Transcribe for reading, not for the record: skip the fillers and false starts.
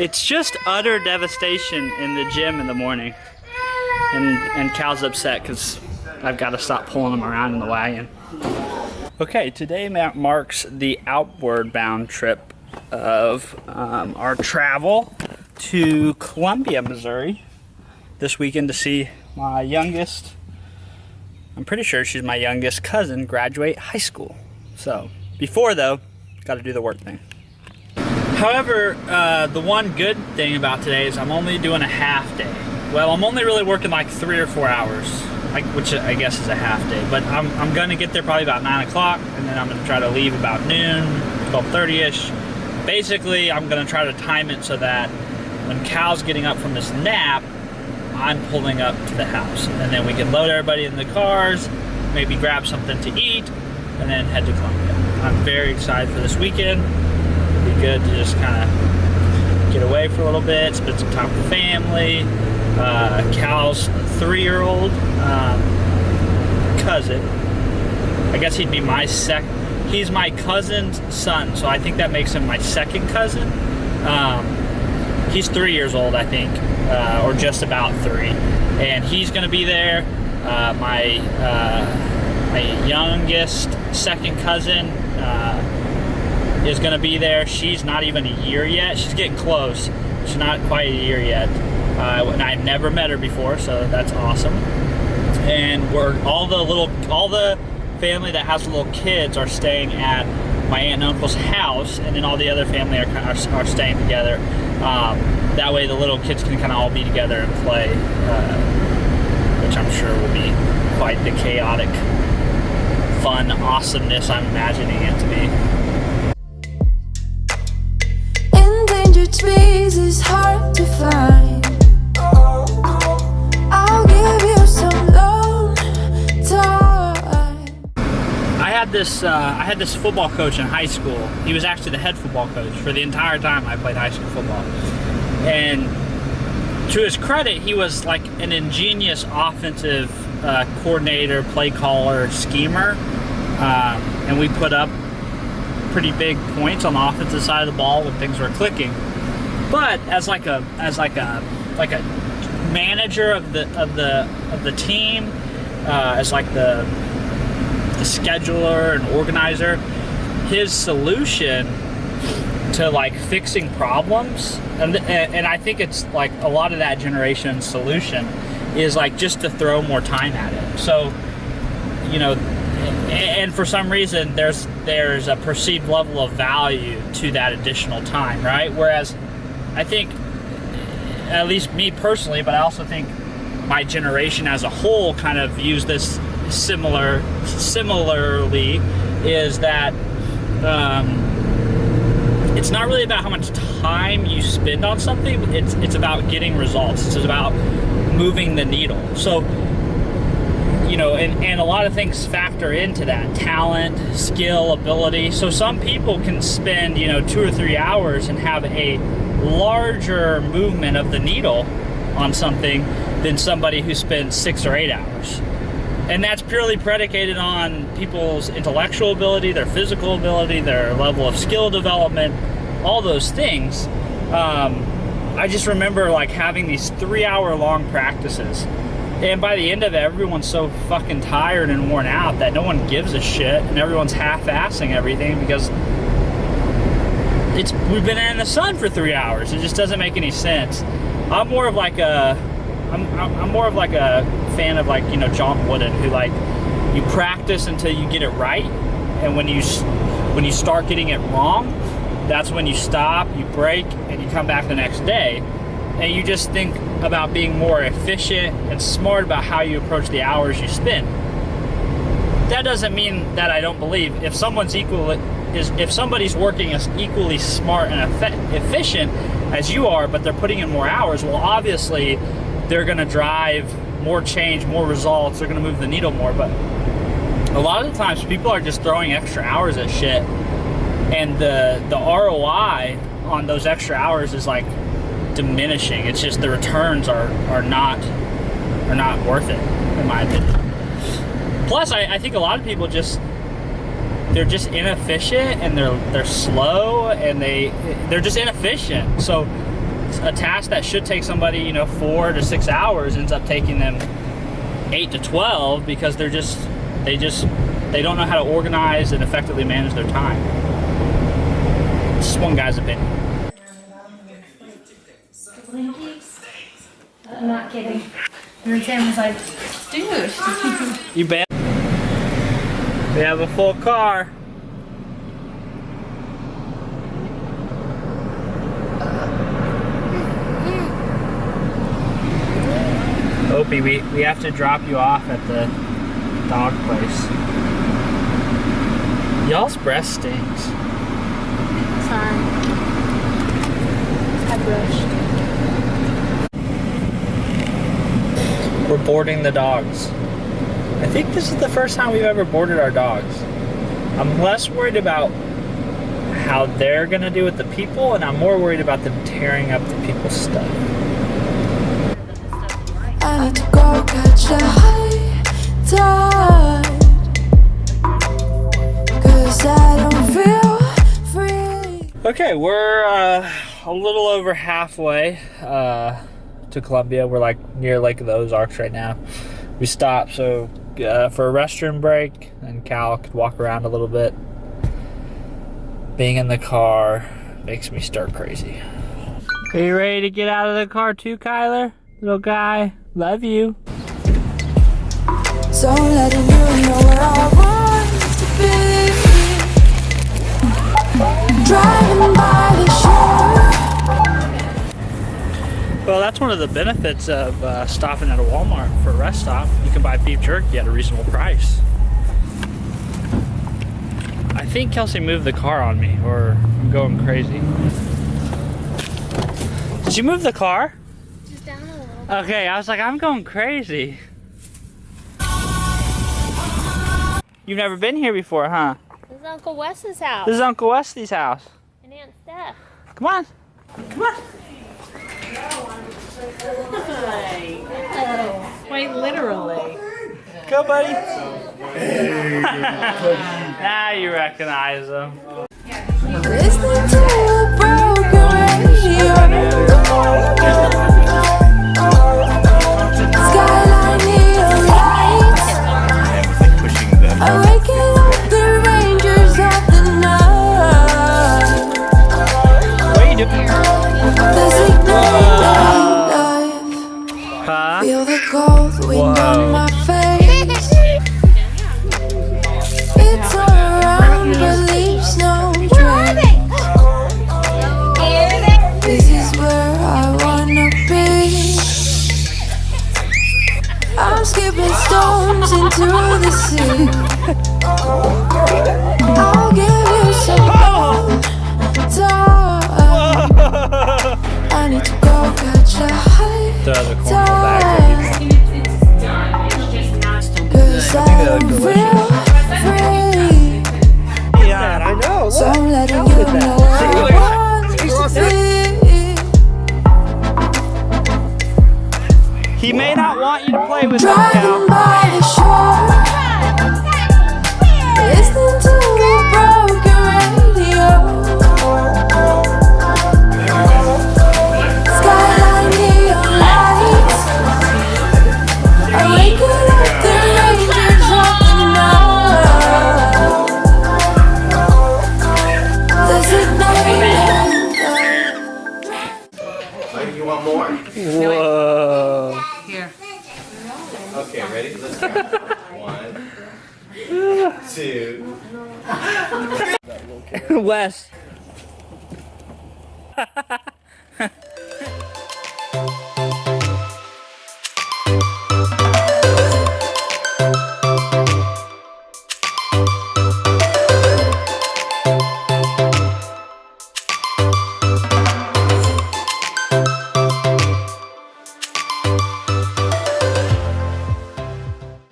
It's just utter devastation in the gym in the morning. And Cal's upset because I've got to stop pulling him around in the wagon. Okay, today marks the outward bound trip of our travel to Columbia, Missouri this weekend to see my youngest, I'm pretty sure she's my youngest cousin, graduate high school. So, before though, got to do the work thing. However, the one good thing about today is I'm only doing a half day. Well, I'm only really working like 3 or 4 hours, which I guess is a half day. But I'm gonna get there probably about 9 o'clock, and then I'm gonna try to leave about noon, 12:30ish. Basically, I'm gonna try to time it so that when Cal's getting up from his nap, I'm pulling up to the house, and then we can load everybody in the cars, maybe grab something to eat, and then head to Columbia. I'm very excited for this weekend. It'll be good to just kind of get away for a little bit, spend some time with the family. Cal's 3-year-old cousin. I guess he'd be my he's my cousin's son, so I think that makes him my second cousin. He's 3 years old, I think, or just about 3. And he's gonna be there. My youngest second cousin is gonna be there. She's not even a year yet. She's getting close. She's not quite a year yet. And I've never met her before, so that's awesome. And all the family that has little kids are staying at my aunt and uncle's house, and then all the other family are staying together. That way the little kids can kind of all be together and play, which I'm sure will be quite the chaotic, fun awesomeness I'm imagining it to be. Endangered species hard to find. I'll give you some long time. I had this football coach in high school. He was actually the head football coach for the entire time I played high school football. And to his credit, he was like an ingenious offensive coordinator, play caller, schemer. And we put up pretty big points on the offensive side of the ball when things were clicking. But as like a manager of the team, as like the scheduler and organizer, his solution to like fixing problems, and I think it's like a lot of that generation's solution is like just to throw more time at it. So, you know, and for some reason there's a perceived level of value to that additional time, right? Whereas I think, at least me personally, but I also think my generation as a whole kind of views this similarly, is that it's not really about how much time you spend on something. It's about getting results. It's about moving the needle. So, you know, and a lot of things factor into that: talent, skill, ability. So some people can spend, 2 or 3 hours and have a larger movement of the needle on something than somebody who spends 6 or 8 hours. And that's purely predicated on people's intellectual ability, their physical ability, their level of skill development, all those things. I just remember like having these 3-hour long practices, and by the end of it, everyone's so fucking tired and worn out that no one gives a shit, and everyone's half-assing everything because we've been in the sun for 3 hours. It just doesn't make any sense. I'm more of like a fan of like, John Wooden, who like, you practice until you get it right, and when you start getting it wrong, that's when you stop, you break, and you come back the next day, and you just think about being more efficient and smart about how you approach the hours you spend. That doesn't mean that I don't believe if somebody's working as equally smart and efficient as you are, but they're putting in more hours, well, obviously they're going to drive more change, more results, they're going to move the needle more. But a lot of the times people are just throwing extra hours at shit, and the ROI on those extra hours is like diminishing. It's just the returns are not worth it, in my opinion. Plus, I think a lot of people they're just inefficient, and they're slow, and they're just inefficient. So a task that should take somebody, you know, 4 to 6 hours ends up taking them 8 to 12 because they don't know how to organize and effectively manage their time. It's just one guy's opinion. I'm not kidding. And then Sam was like, dude. You bet. We have a full car. Opie, we have to drop you off at the dog place. Y'all's breath stinks. Sorry. I brushed. We're boarding the dogs. I think this is the first time we've ever boarded our dogs. I'm less worried about how they're gonna do with the people, and I'm more worried about them tearing up the people's stuff. I need to go catch a high tide, 'cause I don't feel free. Okay, we're a little over halfway to Columbia. We're like near Lake of the Ozarks right now. We stopped for a restroom break, and Cal could walk around a little bit. Being in the car makes me stir crazy. Are you ready to get out of the car too, Kyler? Little guy, love you. So I'm letting you know where I want to be. Driving by the shore. Well, that's one of the benefits of stopping at a Walmart for a rest stop. You can buy beef jerky at a reasonable price. I think Kelsey moved the car on me, or I'm going crazy. Did you move the car? Just down a little. Okay, I was like, I'm going crazy. You've never been here before, huh? This is Uncle Wes's house. This is Uncle Wesley's house. And Aunt Steph. Come on. Come on. Wait, literally. Go, buddy. Now you recognize him. Listening to a broken radio. Skyline neon lights. I'm waking up the rangers of the night. What are you doing? The signal life. Huh? Feel the cold wind on my face. It's all around, but leaves no trace. This is where I wanna be. I'm skipping stones into the sea. I'll give you some time. I need to go catch a high Throw the cornhole tide. back. 'Cause I don't feel free. Yeah, I know. So I'm letting you know where I want to be. He may not want you to play with him, Driving Cal. by the shore, listening to a broken radio. Skyline neon lights. I'm waking up the rangers of the night. The signal light. You want more? Whoa. Here. Okay, ready? Let's go. 1, 2. Wes.